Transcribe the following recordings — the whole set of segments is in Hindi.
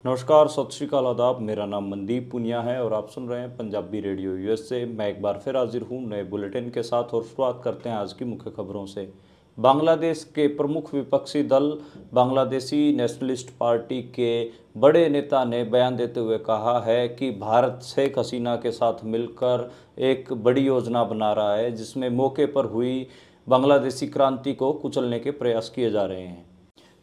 नमस्कार, सत श्री अकाल, आदाब। मेरा नाम मनदीप पुनिया है और आप सुन रहे हैं पंजाबी रेडियो यूएस से। मैं एक बार फिर हाजिर हूँ नए बुलेटिन के साथ और शुरुआत करते हैं आज की मुख्य खबरों से। बांग्लादेश के प्रमुख विपक्षी दल बांग्लादेशी नेशनलिस्ट पार्टी के बड़े नेता ने बयान देते हुए कहा है कि भारत शेख हसीना के साथ मिलकर एक बड़ी योजना बना रहा है जिसमें मौके पर हुई बांग्लादेशी क्रांति को कुचलने के प्रयास किए जा रहे हैं।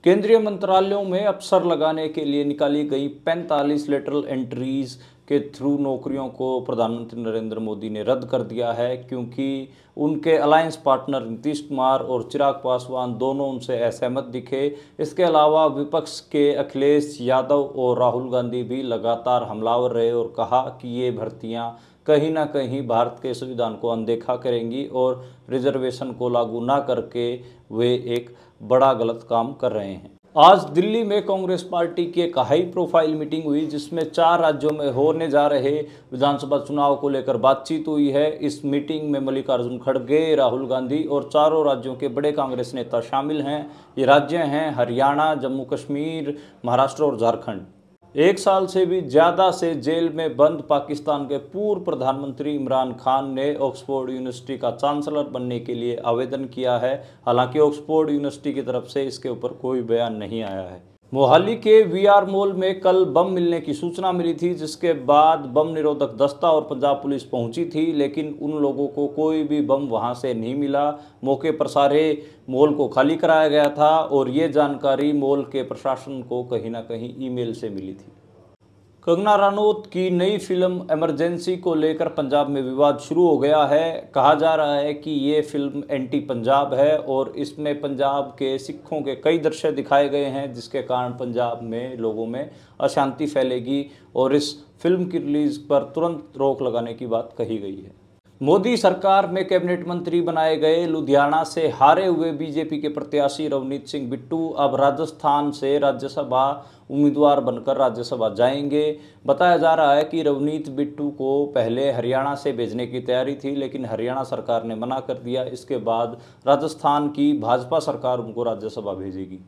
केंद्रीय मंत्रालयों में अफसर लगाने के लिए निकाली गई 45 लेटरल एंट्रीज के थ्रू नौकरियों को प्रधानमंत्री नरेंद्र मोदी ने रद्द कर दिया है क्योंकि उनके अलायंस पार्टनर नीतीश कुमार और चिराग पासवान दोनों उनसे असहमत दिखे। इसके अलावा विपक्ष के अखिलेश यादव और राहुल गांधी भी लगातार हमलावर रहे और कहा कि ये भर्तियां कहीं ना कहीं भारत के संविधान को अनदेखा करेंगी और रिजर्वेशन को लागू ना करके वे एक बड़ा गलत काम कर रहे हैं। आज दिल्ली में कांग्रेस पार्टी की एक हाई प्रोफाइल मीटिंग हुई जिसमें 4 राज्यों में होने जा रहे विधानसभा चुनाव को लेकर बातचीत हुई है। इस मीटिंग में मल्लिकार्जुन खड़गे, राहुल गांधी और चारों राज्यों के बड़े कांग्रेस नेता शामिल हैं। ये राज्य हैं हरियाणा, जम्मू कश्मीर, महाराष्ट्र और झारखंड। 1 साल से भी ज़्यादा से जेल में बंद पाकिस्तान के पूर्व प्रधानमंत्री इमरान खान ने ऑक्सफोर्ड यूनिवर्सिटी का चांसलर बनने के लिए आवेदन किया है। हालांकि ऑक्सफोर्ड यूनिवर्सिटी की तरफ से इसके ऊपर कोई बयान नहीं आया है। मोहाली के वीआर मॉल में कल बम मिलने की सूचना मिली थी जिसके बाद बम निरोधक दस्ता और पंजाब पुलिस पहुंची थी, लेकिन उन लोगों को कोई भी बम वहां से नहीं मिला। मौके पर सारे मॉल को खाली कराया गया था और ये जानकारी मॉल के प्रशासन को कहीं ना कहीं ईमेल से मिली थी। कंगना रनौत की नई फिल्म इमरजेंसी को लेकर पंजाब में विवाद शुरू हो गया है। कहा जा रहा है कि ये फिल्म एंटी पंजाब है और इसमें पंजाब के सिखों के कई दृश्य दिखाए गए हैं जिसके कारण पंजाब में लोगों में अशांति फैलेगी और इस फिल्म की रिलीज पर तुरंत रोक लगाने की बात कही गई है। मोदी सरकार में कैबिनेट मंत्री बनाए गए लुधियाना से हारे हुए बीजेपी के प्रत्याशी रवनीत सिंह बिट्टू अब राजस्थान से राज्यसभा उम्मीदवार बनकर राज्यसभा जाएंगे। बताया जा रहा है कि रवनीत बिट्टू को पहले हरियाणा से भेजने की तैयारी थी, लेकिन हरियाणा सरकार ने मना कर दिया। इसके बाद राजस्थान की भाजपा सरकार उनको राज्यसभा भेजेगी।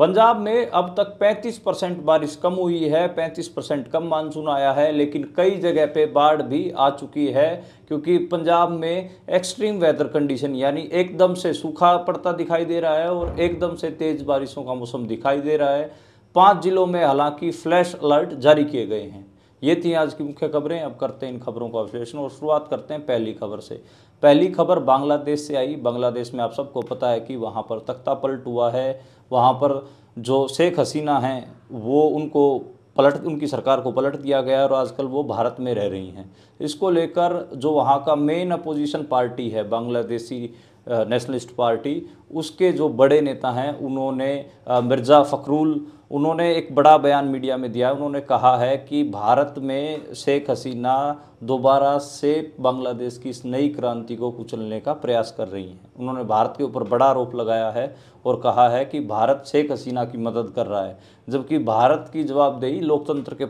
पंजाब में अब तक 35% बारिश कम हुई है, 35% कम मानसून आया है, लेकिन कई जगह पे बाढ़ भी आ चुकी है क्योंकि पंजाब में एक्सट्रीम वेदर कंडीशन यानी एकदम से सूखा पड़ता दिखाई दे रहा है और एकदम से तेज बारिशों का मौसम दिखाई दे रहा है। 5 जिलों में हालांकि फ्लैश अलर्ट जारी किए गए हैं। ये थी आज की मुख्य खबरें। अब करते हैं इन खबरों का विश्लेषण और शुरुआत करते हैं पहली खबर से। पहली खबर बांग्लादेश से आई। बांग्लादेश में आप सबको पता है कि वहाँ पर तख्ता पलट हुआ है। वहाँ पर जो शेख हसीना हैं वो उनकी सरकार को पलट दिया गया और आजकल वो भारत में रह रही हैं। इसको लेकर जो वहाँ का मेन अपोजिशन पार्टी है बांग्लादेशी नेशनलिस्ट पार्टी, उसके जो बड़े नेता हैं उन्होंने मिर्ज़ा फ़खरुल उन्होंने एक बड़ा बयान मीडिया में दिया। उन्होंने कहा है कि भारत में शेख हसीना दोबारा से बांग्लादेश की इस नई क्रांति को कुचलने का प्रयास कर रही हैं। उन्होंने भारत के ऊपर बड़ा आरोप लगाया है और कहा है कि भारत शेख हसीना की मदद कर रहा है, जबकि भारत की जवाबदेही लोकतंत्र के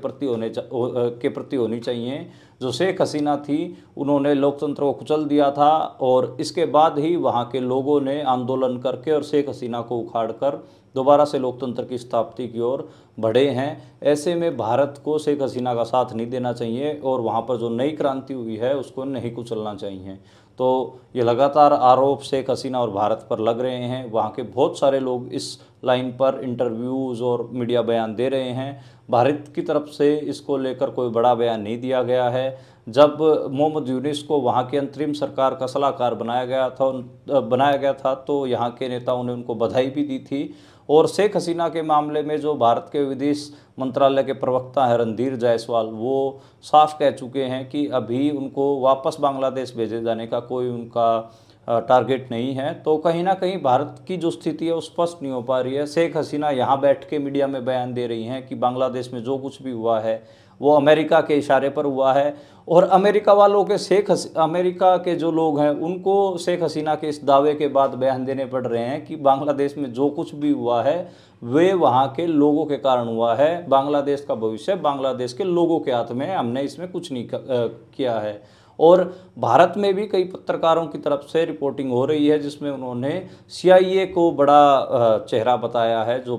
प्रति होनी चाहिए। जो शेख हसीना थी उन्होंने लोकतंत्र को कुचल दिया था और इसके बाद ही वहाँ के लोगों ने आंदोलन करके और शेख हसीना को उखाड़कर दोबारा से लोकतंत्र की स्थापना की ओर बढ़े हैं। ऐसे में भारत को शेख हसीना का साथ नहीं देना चाहिए और वहाँ पर जो नई क्रांति हुई है उसको नहीं कुचलना चाहिए। तो ये लगातार आरोप शेख हसीना और भारत पर लग रहे हैं। वहाँ के बहुत सारे लोग इस लाइन पर इंटरव्यूज़ और मीडिया बयान दे रहे हैं। भारत की तरफ से इसको लेकर कोई बड़ा बयान नहीं दिया गया है। जब मोहम्मद यूनिस को वहाँ की अंतरिम सरकार का सलाहकार बनाया गया था तो यहाँ के नेताओं ने उनको बधाई भी दी थी। और शेख हसीना के मामले में जो भारत के विदेश मंत्रालय के प्रवक्ता हैं रणधीर जायसवाल, वो साफ कह चुके हैं कि अभी उनको वापस बांग्लादेश भेजे जाने का कोई उनका टारगेट नहीं है। तो कहीं ना कहीं भारत की जो स्थिति है वो स्पष्ट नहीं हो पा रही है। शेख हसीना यहाँ बैठ के मीडिया में बयान दे रही हैं कि बांग्लादेश में जो कुछ भी हुआ है वो अमेरिका के इशारे पर हुआ है और अमेरिका के जो लोग हैं उनको शेख हसीना के इस दावे के बाद बयान देने पड़ रहे हैं कि बांग्लादेश में जो कुछ भी हुआ है वे वहाँ के लोगों के कारण हुआ है। बांग्लादेश का भविष्य बांग्लादेश के लोगों के हाथ में है, हमने इसमें कुछ नहीं किया है। और भारत में भी कई पत्रकारों की तरफ से रिपोर्टिंग हो रही है जिसमें उन्होंने CIA को बड़ा चेहरा बताया है, जो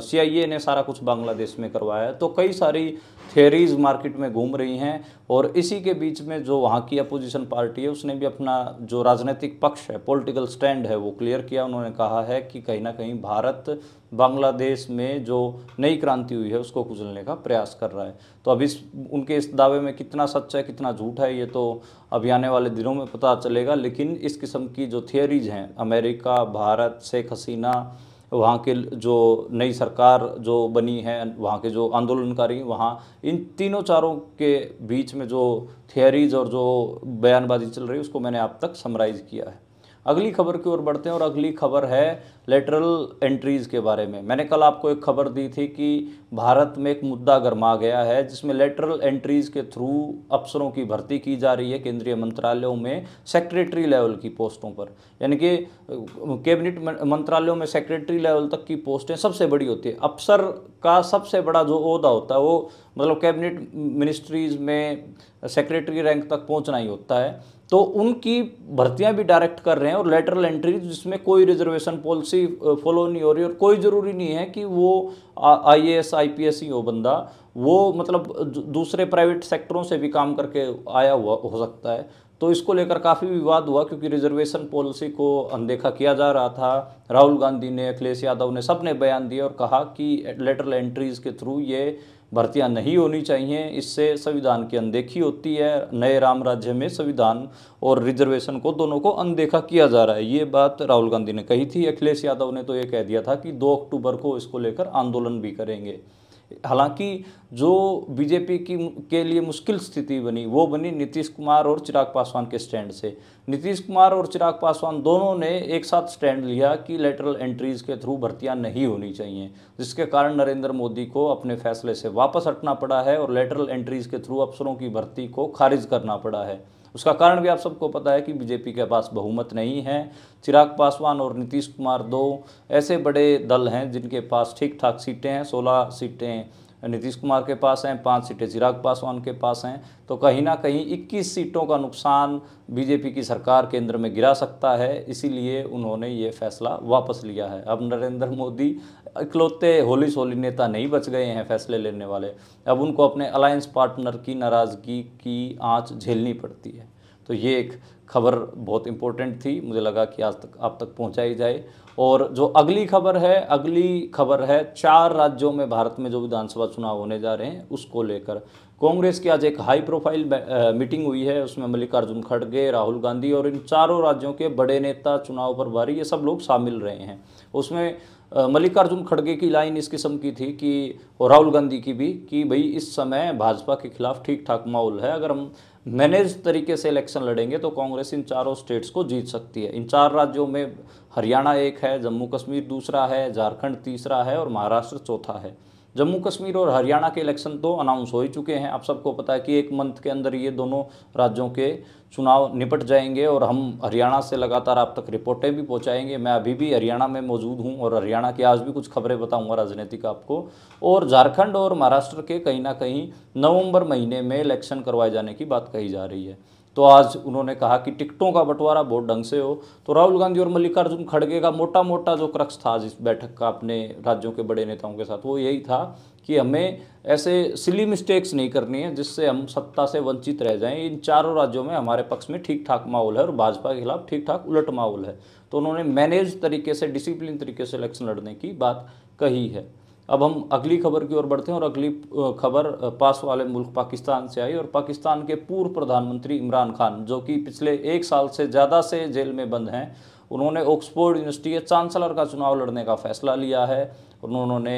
CIA ने सारा कुछ बांग्लादेश में करवाया है। तो कई सारी थियरीज मार्केट में घूम रही हैं और इसी के बीच में जो वहाँ की अपोजिशन पार्टी है उसने भी अपना जो राजनीतिक पक्ष है, पॉलिटिकल स्टैंड है, वो क्लियर किया। उन्होंने कहा है कि कहीं ना कहीं भारत बांग्लादेश में जो नई क्रांति हुई है उसको कुचलने का प्रयास कर रहा है। तो अब उनके इस दावे में कितना सच है कितना झूठ है ये तो अभी आने वाले दिनों में पता चलेगा। लेकिन इस किस्म की जो थियरीज हैं, अमेरिका, भारत, शेख हसीना, वहाँ के जो नई सरकार जो बनी है, वहाँ के जो आंदोलनकारी, वहाँ इन तीनों चारों के बीच में जो थियरीज और जो बयानबाजी चल रही है उसको मैंने आप तक समराइज़ किया है। अगली खबर की ओर बढ़ते हैं और अगली खबर है लेटरल एंट्रीज़ के बारे में। मैंने कल आपको एक खबर दी थी कि भारत में एक मुद्दा गरमा गया है जिसमें लेटरल एंट्रीज़ के थ्रू अफसरों की भर्ती की जा रही है केंद्रीय मंत्रालयों में सेक्रेटरी लेवल की पोस्टों पर। यानी कि कैबिनेट मंत्रालयों में सेक्रेटरी लेवल तक की पोस्टें सबसे बड़ी होती है। अफसर का सबसे बड़ा जो ओहदा होता है वो मतलब कैबिनेट मिनिस्ट्रीज़ में सेक्रेटरी रैंक तक पहुंचना ही होता है। तो उनकी भर्तियां भी डायरेक्ट कर रहे हैं और लेटरल एंट्रीज जिसमें कोई रिजर्वेशन पॉलिसी फॉलो नहीं हो रही और कोई ज़रूरी नहीं है कि वो IAS IPS ही हो बंदा, वो मतलब दूसरे प्राइवेट सेक्टरों से भी काम करके आया हुआ हो सकता है। तो इसको लेकर काफ़ी विवाद हुआ क्योंकि रिजर्वेशन पॉलिसी को अनदेखा किया जा रहा था। राहुल गांधी ने, अखिलेश यादव ने, सब ने बयान दिए और कहा कि लेटरल एंट्रीज़ के थ्रू ये भर्तियां नहीं होनी चाहिए, इससे संविधान की अनदेखी होती है। नए राम राज्य में संविधान और रिजर्वेशन को दोनों को अनदेखा किया जा रहा है, ये बात राहुल गांधी ने कही थी। अखिलेश यादव ने तो ये कह दिया था कि 2 अक्टूबर को इसको लेकर आंदोलन भी करेंगे। हालांकि जो बीजेपी के लिए मुश्किल स्थिति बनी वो बनी नीतीश कुमार और चिराग पासवान के स्टैंड से। नीतीश कुमार और चिराग पासवान दोनों ने एक साथ स्टैंड लिया कि लेटरल एंट्रीज के थ्रू भर्तियां नहीं होनी चाहिए, जिसके कारण नरेंद्र मोदी को अपने फैसले से वापस हटना पड़ा है और लेटरल एंट्रीज के थ्रू अफसरों की भर्ती को खारिज करना पड़ा है। उसका कारण भी आप सबको पता है कि बीजेपी के पास बहुमत नहीं है। चिराग पासवान और नीतीश कुमार 2 ऐसे बड़े दल हैं जिनके पास ठीक ठाक सीटें हैं। 16 सीटें नीतीश कुमार के पास हैं, 5 सीटें चिराग पासवान के पास हैं। तो कहीं ना कहीं 21 सीटों का नुकसान बीजेपी की सरकार केंद्र में गिरा सकता है, इसीलिए उन्होंने ये फैसला वापस लिया है। अब नरेंद्र मोदी इकलौते होली सोली नेता नहीं बच गए हैं फैसले लेने वाले, अब उनको अपने अलायंस पार्टनर की नाराज़गी की आंच झेलनी पड़ती है। तो ये एक खबर बहुत इंपॉर्टेंट थी, मुझे लगा कि आज तक आप तक पहुंचाई जाए। और जो अगली खबर है 4 राज्यों में भारत में जो विधानसभा चुनाव होने जा रहे हैं उसको लेकर कांग्रेस की आज एक हाई प्रोफाइल मीटिंग हुई है। उसमें मल्लिकार्जुन खड़गे, राहुल गांधी और इन चारों राज्यों के बड़े नेता, चुनाव प्रभारी, ये सब लोग शामिल रहे हैं। उसमें मल्लिकार्जुन खड़गे की लाइन इस किस्म की थी कि, और राहुल गांधी की भी, कि भाई इस समय भाजपा के खिलाफ ठीक ठाक माहौल है, अगर हम मैनेज तरीके से इलेक्शन लड़ेंगे तो कांग्रेस इन चारों स्टेट्स को जीत सकती है। इन 4 राज्यों में हरियाणा एक है, जम्मू कश्मीर दूसरा है, झारखंड तीसरा है और महाराष्ट्र चौथा है। जम्मू कश्मीर और हरियाणा के इलेक्शन तो अनाउंस हो ही चुके हैं। आप सबको पता है कि 1 मंथ के अंदर ये दोनों राज्यों के चुनाव निपट जाएंगे और हम हरियाणा से लगातार आप तक रिपोर्टें भी पहुंचाएंगे। मैं अभी भी हरियाणा में मौजूद हूं और हरियाणा की आज भी कुछ खबरें बताऊंगा राजनीतिक आपको। और झारखंड और महाराष्ट्र के कहीं ना कहीं नवंबर महीने में इलेक्शन करवाए जाने की बात कही जा रही है। तो आज उन्होंने कहा कि टिकटों का बंटवारा बहुत ढंग से हो। तो राहुल गांधी और मल्लिकार्जुन खड़गे का मोटा मोटा जो क्रक्स था जिस बैठक का अपने राज्यों के बड़े नेताओं के साथ, वो यही था कि हमें ऐसे सिली मिस्टेक्स नहीं करनी है जिससे हम सत्ता से वंचित रह जाएं। इन चारों राज्यों में हमारे पक्ष में ठीक ठाक माहौल है और भाजपा के खिलाफ ठीक ठाक उलट माहौल है। तो उन्होंने मैनेज तरीके से, डिसिप्लिन तरीके से इलेक्शन लड़ने की बात कही है। अब हम अगली खबर की ओर बढ़ते हैं और अगली खबर पास वाले मुल्क पाकिस्तान से आई। और पाकिस्तान के पूर्व प्रधानमंत्री इमरान खान, जो कि पिछले 1 साल से ज़्यादा से जेल में बंद हैं, उन्होंने ऑक्सफोर्ड यूनिवर्सिटी के चांसलर का चुनाव लड़ने का फैसला लिया है। उन्होंने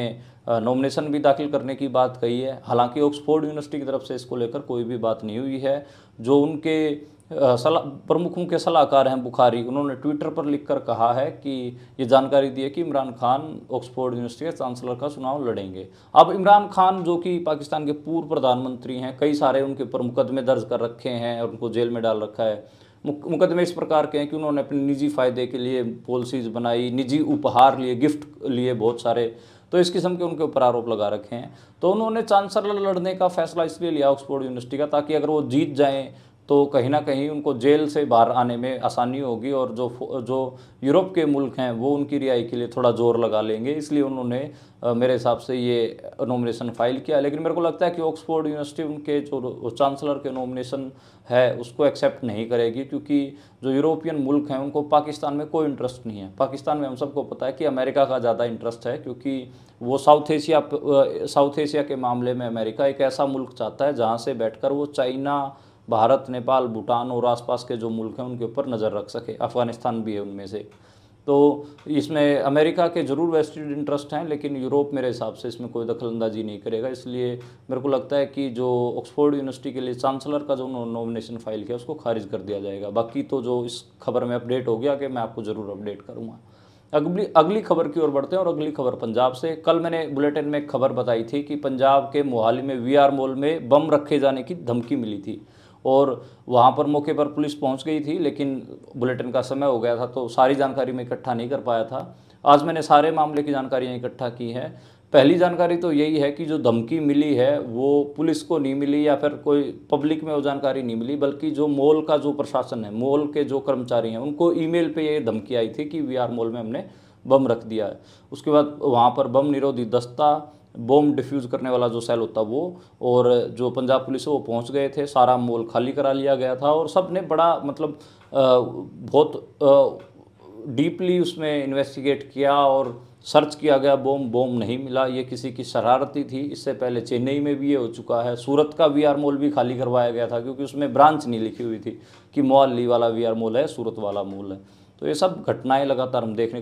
नॉमिनेशन भी दाखिल करने की बात कही है। हालांकि ऑक्सफोर्ड यूनिवर्सिटी की तरफ से इसको लेकर कोई भी बात नहीं हुई है। जो उनके प्रमुखों के सलाहकार हैं बुखारी, उन्होंने ट्विटर पर लिखकर कहा है कि ये जानकारी दी है कि इमरान खान ऑक्सफोर्ड यूनिवर्सिटी के चांसलर का चुनाव लड़ेंगे। अब इमरान खान जो कि पाकिस्तान के पूर्व प्रधानमंत्री हैं, कई सारे उनके ऊपर मुकदमे दर्ज कर रखे हैं और उनको जेल में डाल रखा है। मुकदमे इस प्रकार के हैं कि उन्होंने अपने निजी फ़ायदे के लिए पॉलिसीज़ बनाई, निजी उपहार लिए, गिफ्ट लिए बहुत सारे, तो इस किस्म के उनके ऊपर आरोप लगा रखे हैं। तो उन्होंने चांसलर लड़ने का फैसला इसलिए लिया ऑक्सफोर्ड यूनिवर्सिटी का, ताकि अगर वो जीत जाएँ तो कहीं ना कहीं उनको जेल से बाहर आने में आसानी होगी, और जो यूरोप के मुल्क हैं वो उनकी रिहाई के लिए थोड़ा जोर लगा लेंगे। इसलिए उन्होंने मेरे हिसाब से ये नॉमिनेशन फाइल किया। लेकिन मेरे को लगता है कि ऑक्सफोर्ड यूनिवर्सिटी उनके जो चांसलर के नॉमिनेशन है उसको एक्सेप्ट नहीं करेगी, क्योंकि जो यूरोपियन मुल्क हैं उनको पाकिस्तान में कोई इंटरेस्ट नहीं है। पाकिस्तान में हम सबको पता है कि अमेरिका का ज़्यादा इंटरेस्ट है, क्योंकि वो साउथ एशिया के मामले में अमेरिका एक ऐसा मुल्क चाहता है जहाँ से बैठकर वो चाइना, भारत, नेपाल, भूटान और आसपास के जो मुल्क हैं उनके ऊपर नज़र रख सके। अफ़गानिस्तान भी है उनमें से। तो इसमें अमेरिका के ज़रूर वेस्टेड इंटरेस्ट हैं, लेकिन यूरोप मेरे हिसाब से इसमें कोई दखलंदाजी नहीं करेगा। इसलिए मेरे को लगता है कि जो ऑक्सफोर्ड यूनिवर्सिटी के लिए चांसलर का जो नॉमिनेशन फाइल किया उसको खारिज कर दिया जाएगा। बाकी तो जो इस खबर में अपडेट हो गया कि मैं आपको ज़रूर अपडेट करूँगा। अगली खबर की ओर बढ़ते हैं, और अगली खबर पंजाब से। कल मैंने बुलेटिन में एक खबर बताई थी कि पंजाब के मोहाली में वीआर मॉल में बम रखे जाने की धमकी मिली थी, और वहाँ पर मौके पर पुलिस पहुँच गई थी, लेकिन बुलेटिन का समय हो गया था तो सारी जानकारी मैं इकट्ठा नहीं कर पाया था। आज मैंने सारे मामले की जानकारियाँ इकट्ठा की हैं। पहली जानकारी तो यही है कि जो धमकी मिली है वो पुलिस को नहीं मिली, या फिर कोई पब्लिक में वो जानकारी नहीं मिली, बल्कि जो मॉल का जो प्रशासन है, मॉल के जो कर्मचारी हैं, उनको ईमेल पे ये धमकी आई थी कि वीआर मॉल में हमने बम रख दिया है। उसके बाद वहाँ पर बम निरोधी दस्ता, बम डिफ्यूज़ करने वाला जो सेल होता वो, और जो पंजाब पुलिस है वो पहुँच गए थे। सारा मॉल खाली करा लिया गया था, और सब ने बड़ा मतलब बहुत डीपली उसमें इन्वेस्टिगेट किया और सर्च किया गया। बम नहीं मिला, ये किसी की शरारती थी। इससे पहले चेन्नई में भी ये हो चुका है। सूरत का वीआर मॉल भी खाली करवाया गया था, क्योंकि उसमें ब्रांच नहीं लिखी हुई थी कि मोहाली वाला वीआर मॉल है, सूरत वाला मॉल है। तो ये सब घटनाएं लगातार हमें देखने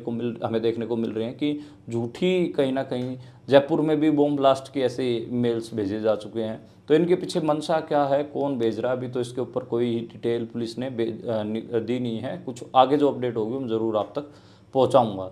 को मिल रही हैं कि झूठी कहीं ना कहीं जयपुर में भी बम ब्लास्ट की ऐसे मेल्स भेजे जा चुके हैं। तो इनके पीछे मंशा क्या है, कौन भेज रहा है, अभी तो इसके ऊपर कोई डिटेल पुलिस ने दी नहीं है। कुछ आगे जो अपडेट होगी मैं ज़रूर आप तक पहुंचाऊंगा।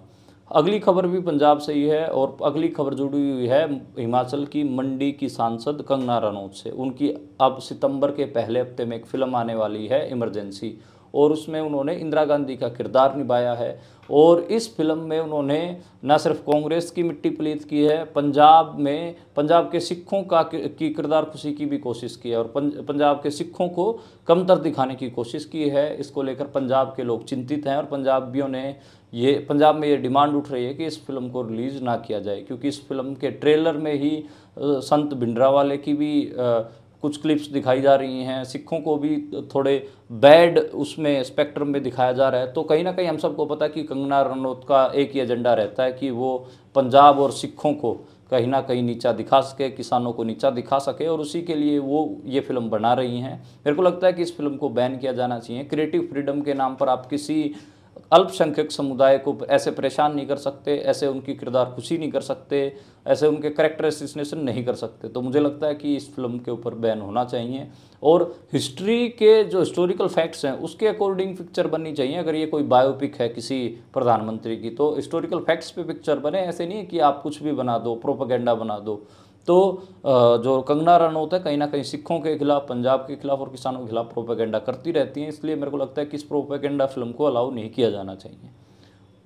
अगली खबर भी पंजाब से ही है, और अगली खबर जुड़ी हुई है हिमाचल की मंडी की सांसद कंगना रनौत से। उनकी अब सितंबर के पहले हफ्ते में एक फिल्म आने वाली है, इमरजेंसी, और उसमें उन्होंने इंदिरा गांधी का किरदार निभाया है। और इस फिल्म में उन्होंने न सिर्फ कांग्रेस की मिट्टी पलीत की है, पंजाब के सिखों की किरदार खुशी की भी कोशिश की है, और पंजाब के सिखों को कमतर दिखाने की कोशिश की है। इसको लेकर पंजाब के लोग चिंतित हैं, और पंजाब में ये डिमांड उठ रही है कि इस फिल्म को रिलीज़ ना किया जाए, क्योंकि इस फिल्म के ट्रेलर में ही संत भिंडरावाले की भी कुछ क्लिप्स दिखाई जा रही हैं। सिखों को भी थोड़े बैड उसमें स्पेक्ट्रम में दिखाया जा रहा है। तो कहीं ना कहीं हम सबको पता है कि कंगना रनौत का एक ही एजेंडा रहता है कि वो पंजाब और सिखों को कहीं ना कहीं नीचा दिखा सके, किसानों को नीचा दिखा सके, और उसी के लिए वो ये फिल्म बना रही हैं। मेरे को लगता है कि इस फिल्म को बैन किया जाना चाहिए। क्रिएटिव फ्रीडम के नाम पर आप किसी अल्पसंख्यक समुदाय को ऐसे परेशान नहीं कर सकते, ऐसे उनकी किरदार खुशी नहीं कर सकते, ऐसे उनके कैरेक्टर एसिसिनेशन नहीं कर सकते। तो मुझे लगता है कि इस फिल्म के ऊपर बैन होना चाहिए, और हिस्ट्री के जो हिस्टोरिकल फैक्ट्स हैं उसके अकॉर्डिंग पिक्चर बननी चाहिए। अगर ये कोई बायोपिक है किसी प्रधानमंत्री की, तो हिस्टोरिकल फैक्ट्स पे पिक्चर बने, ऐसे नहीं है कि आप कुछ भी बना दो, प्रोपेगेंडा बना दो। तो जो कंगना रनौत है कहीं ना कहीं सिखों के खिलाफ, पंजाब के खिलाफ और किसानों के खिलाफ प्रोपेगेंडा करती रहती हैं। इसलिए मेरे को लगता है कि इस प्रोपेगेंडा फिल्म को अलाउ नहीं किया जाना चाहिए।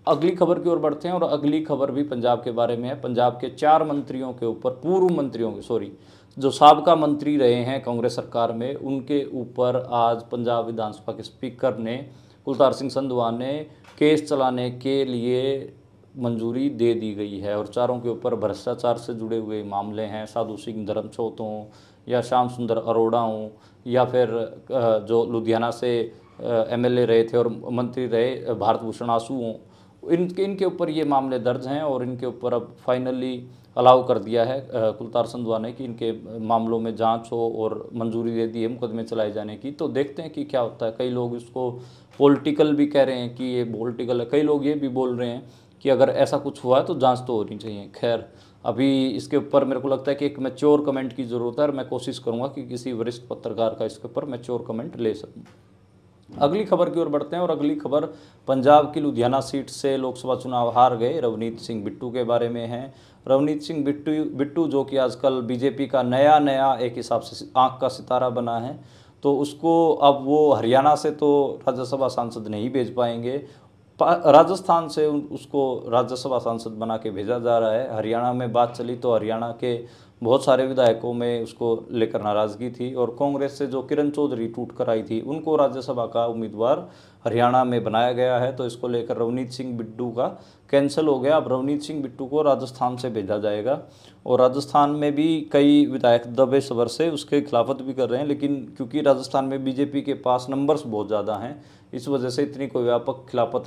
अगली खबर की ओर बढ़ते हैं, और अगली खबर भी पंजाब के बारे में है। पंजाब के 4 मंत्रियों के ऊपर, पूर्व मंत्रियों के, सॉरी, जो साबका मंत्री रहे हैं कांग्रेस सरकार में, उनके ऊपर आज पंजाब विधानसभा के स्पीकर ने, कुलतार सिंह संधवा ने, केस चलाने के लिए मंजूरी दे दी गई है। और चारों के ऊपर भ्रष्टाचार से जुड़े हुए मामले हैं। साधु सिंह धर्मसोत हों, या श्याम सुंदर अरोड़ा हों, या फिर जो लुधियाना से एमएलए रहे थे और मंत्री रहे भारत भूषण आसू हों, इनके ऊपर ये मामले दर्ज हैं, और इनके ऊपर अब फाइनली अलाउ कर दिया है कुलतार संधवा ने कि इनके मामलों में जांच हो, और मंजूरी दे दी है मुकदमे चलाए जाने की। तो देखते हैं कि क्या होता है। कई लोग इसको पॉलिटिकल भी कह रहे हैं कि ये पॉलिटिकल है, कई लोग ये भी बोल रहे हैं कि अगर ऐसा कुछ हुआ है तो जांच तो होनी चाहिए। खैर, अभी इसके ऊपर मेरे को लगता है कि एक मैच्योर कमेंट की ज़रूरत है, और मैं कोशिश करूँगा कि किसी वरिष्ठ पत्रकार का इसके ऊपर मैच्योर कमेंट ले सकूँ। अगली खबर की ओर बढ़ते हैं, और अगली खबर पंजाब की लुधियाना सीट से लोकसभा चुनाव हार गए रवनीत सिंह बिट्टू के बारे में है। रवनीत सिंह बिट्टू जो कि आजकल बीजेपी का नया एक हिसाब से आंख का सितारा बना है, तो उसको अब वो हरियाणा से तो राज्यसभा सांसद नहीं भेज पाएंगे, राजस्थान से उसको राज्यसभा सांसद बना के भेजा जा रहा है। हरियाणा में बात चली तो हरियाणा के बहुत सारे विधायकों में उसको लेकर नाराज़गी थी और कांग्रेस से जो किरण चौधरी टूट कर आई थी उनको राज्यसभा का उम्मीदवार हरियाणा में बनाया गया है। तो इसको लेकर रवनीत सिंह बिट्टू का कैंसिल हो गया। अब रवनीत सिंह बिट्टू को राजस्थान से भेजा जाएगा और राजस्थान में भी कई विधायक दबे सबर से उसके खिलाफत भी कर रहे हैं, लेकिन क्योंकि राजस्थान में बीजेपी के पास नंबर्स बहुत ज़्यादा हैं इस वजह से इतनी कोई व्यापक खिलाफत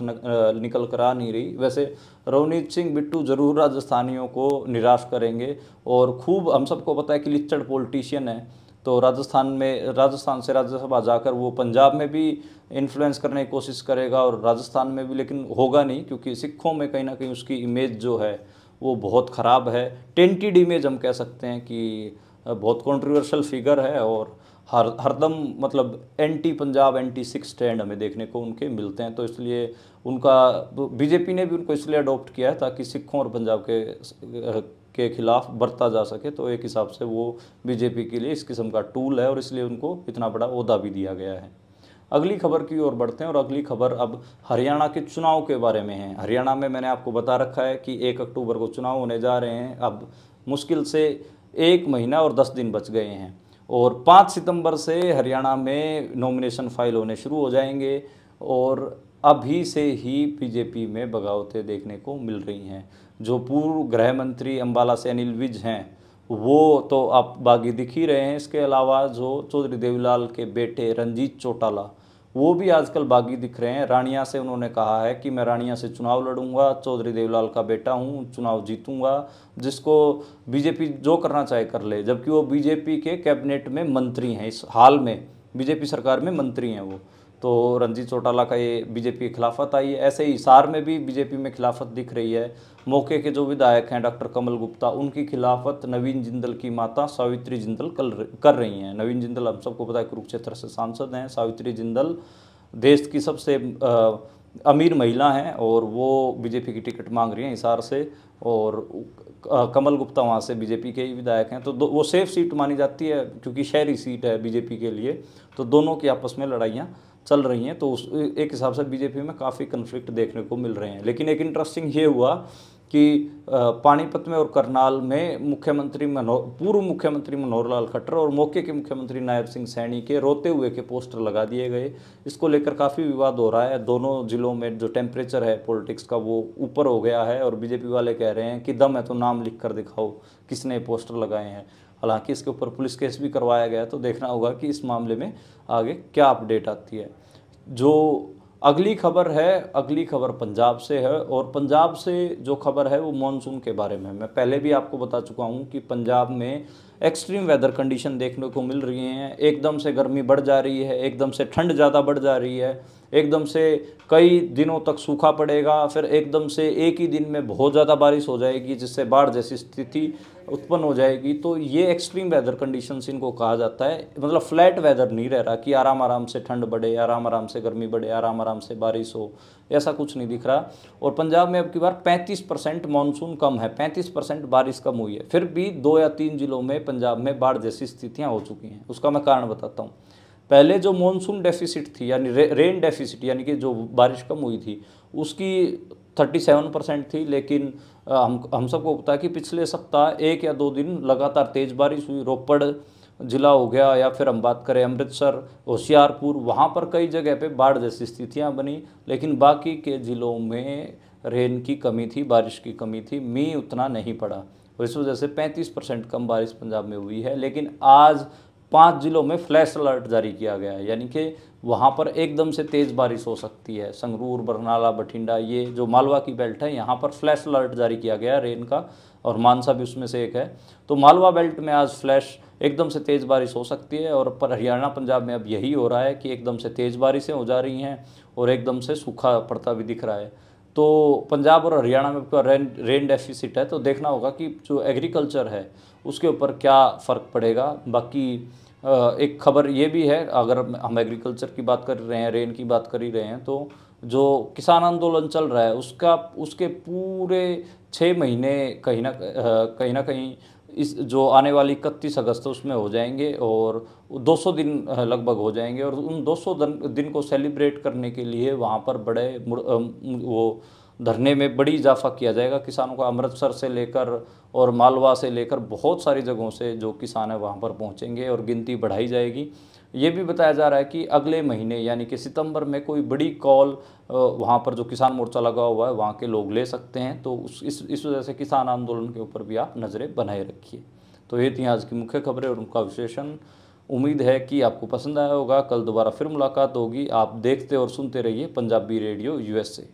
निकल कर आ नहीं रही। वैसे रवनीत सिंह बिट्टू जरूर राजस्थानियों को निराश करेंगे और खूब हम सबको पता है कि लिच्चड़ पॉलिटिशियन है, तो राजस्थान से राज्यसभा जाकर वो पंजाब में भी इन्फ्लुएंस करने की कोशिश करेगा और राजस्थान में भी, लेकिन होगा नहीं क्योंकि सिखों में कहीं ना कहीं उसकी इमेज जो है वो बहुत ख़राब है। टेंटेड इमेज हम कह सकते हैं कि बहुत कंट्रोवर्शियल फिगर है और हरदम मतलब anti Punjab anti Sikh stand हमें देखने को उनके मिलते हैं। तो इसलिए उनका बीजेपी ने भी उनको इसलिए अडॉप्ट किया है ताकि सिखों और पंजाब के खिलाफ बरता जा सके। तो एक हिसाब से वो बीजेपी के लिए इस किस्म का टूल है और इसलिए उनको इतना बड़ा ओहदा भी दिया गया है। अगली खबर की ओर बढ़ते हैं और अगली खबर अब हरियाणा के चुनाव के बारे में है। हरियाणा में मैंने आपको बता रखा है कि 1 अक्टूबर को चुनाव होने जा रहे हैं। अब मुश्किल से 1 महीना और 10 दिन बच गए हैं और 5 सितंबर से हरियाणा में नॉमिनेशन फाइल होने शुरू हो जाएंगे और अभी से ही बीजेपी में बगावतें देखने को मिल रही हैं। जो पूर्व गृह मंत्री अम्बाला से अनिल विज हैं वो तो आप बागी दिख ही रहे हैं। इसके अलावा जो चौधरी देवीलाल के बेटे रंजीत चौटाला वो भी आजकल बागी दिख रहे हैं। रानिया से उन्होंने कहा है कि मैं रानिया से चुनाव लड़ूंगा, चौधरी देवीलाल का बेटा हूं, चुनाव जीतूंगा, जिसको बीजेपी जो करना चाहे कर ले, जबकि वो बीजेपी के कैबिनेट में मंत्री हैं, इस हाल में बीजेपी सरकार में मंत्री हैं वो। तो रंजीत चौटाला का ये बीजेपी की खिलाफत आई है। ऐसे ही हिसार में भी बीजेपी में खिलाफत दिख रही है। मौके के जो विधायक हैं डॉक्टर कमल गुप्ता, उनकी खिलाफत नवीन जिंदल की माता सावित्री जिंदल कर रही हैं। नवीन जिंदल हम सबको पता है कुरुक्षेत्र से सांसद हैं। सावित्री जिंदल देश की सबसे अमीर महिला हैं और वो बीजेपी की टिकट मांग रही हैं हिसार से और कमल गुप्ता वहाँ से बीजेपी के ही विधायक हैं। तो वो सेफ सीट मानी जाती है क्योंकि शहरी सीट है बीजेपी के लिए। तो दोनों की आपस में लड़ाइयाँ चल रही हैं। तो उस एक हिसाब से बीजेपी में काफ़ी कन्फ्लिक्ट देखने को मिल रहे हैं। लेकिन एक इंटरेस्टिंग ये हुआ कि पानीपत में और करनाल में पूर्व मुख्यमंत्री मनोहर लाल खट्टर और मौके के मुख्यमंत्री नायब सिंह सैनी के रोते हुए के पोस्टर लगा दिए गए। इसको लेकर काफ़ी विवाद हो रहा है। दोनों जिलों में जो टेम्परेचर है पॉलिटिक्स का वो ऊपर हो गया है और बीजेपी वाले कह रहे हैं कि दम है तो नाम लिख कर दिखाओ किसने पोस्टर लगाए हैं। हालांकि इसके ऊपर पुलिस केस भी करवाया गया, तो देखना होगा कि इस मामले में आगे क्या अपडेट आती है। जो अगली खबर पंजाब से है और पंजाब से जो खबर है वो मॉनसून के बारे में। मैं पहले भी आपको बता चुका हूँ कि पंजाब में एक्सट्रीम वेदर कंडीशन देखने को मिल रही हैं। एकदम से गर्मी बढ़ जा रही है, एकदम से ठंड ज़्यादा बढ़ जा रही है, एकदम से कई दिनों तक सूखा पड़ेगा, फिर एकदम से एक ही दिन में बहुत ज़्यादा बारिश हो जाएगी जिससे बाढ़ जैसी स्थिति उत्पन्न हो जाएगी। तो ये एक्सट्रीम वेदर कंडीशंस इनको कहा जाता है। मतलब फ्लैट वेदर नहीं रह रहा कि आराम आराम से ठंड बढ़े, आराम आराम से गर्मी बढ़े, आराम आराम से बारिश हो, ऐसा कुछ नहीं दिख रहा। और पंजाब में अब की बार 35% मानसून कम है, 35% बारिश कम हुई है। फिर भी 2 या 3 जिलों में पंजाब में बाढ़ जैसी स्थितियाँ हो चुकी हैं। उसका मैं कारण बताता हूँ। पहले जो मॉनसून डेफिसिट थी यानी रेन डेफिसिट यानी कि जो बारिश कम हुई थी उसकी 37% थी। लेकिन हम सबको पता है कि पिछले सप्ताह 1 या 2 दिन लगातार तेज़ बारिश हुई। रोपड़ जिला हो गया या फिर हम बात करें अमृतसर, होशियारपुर, वहाँ पर कई जगह पे बाढ़ जैसी स्थितियाँ बनी। लेकिन बाकी के ज़िलों में रेन की कमी थी, बारिश की कमी थी, मींह उतना नहीं पड़ा और इस वजह से 35% कम बारिश पंजाब में हुई है। लेकिन आज 5 जिलों में फ्लैश अलर्ट जारी किया गया है, यानी कि वहाँ पर एकदम से तेज़ बारिश हो सकती है। संगरूर, बरनाला, बठिंडा, ये जो मालवा की बेल्ट है यहाँ पर फ्लैश अलर्ट जारी किया गया है रेन का, और मानसा भी उसमें से एक है। तो मालवा बेल्ट में आज फ्लैश एकदम से तेज़ बारिश हो सकती है और पर हरियाणा पंजाब में अब यही हो रहा है कि एकदम से तेज़ बारिशें हो जा रही हैं और एकदम से सूखा पड़ता भी दिख रहा है। तो पंजाब और हरियाणा में रेन डेफिसिट है, तो देखना होगा कि जो एग्रीकल्चर है उसके ऊपर क्या फ़र्क पड़ेगा। बाकी एक खबर ये भी है, अगर हम एग्रीकल्चर की बात कर रहे हैं, रेन की बात कर ही रहे हैं, तो जो किसान आंदोलन चल रहा है उसके पूरे 6 महीने कहीं ना कहीं इस जो आने वाली 31 अगस्त उसमें हो जाएंगे और 200 दिन लगभग हो जाएंगे। और उन 200 दिन को सेलिब्रेट करने के लिए वहाँ पर बड़े वो धरने में बड़ी इजाफा किया जाएगा। किसानों का अमृतसर से लेकर और मालवा से लेकर बहुत सारी जगहों से जो किसान है वहाँ पर पहुँचेंगे और गिनती बढ़ाई जाएगी। ये भी बताया जा रहा है कि अगले महीने यानी कि सितंबर में कोई बड़ी कॉल वहाँ पर जो किसान मोर्चा लगा हुआ है वहाँ के लोग ले सकते हैं। तो इस वजह से किसान आंदोलन के ऊपर भी आप नज़रें बनाए रखिए। तो ये थी आज की मुख्य खबरें और उनका विश्लेषण। उम्मीद है कि आपको पसंद आया होगा। कल दोबारा फिर मुलाकात होगी। आप देखते और सुनते रहिए पंजाबी रेडियो यूएसए।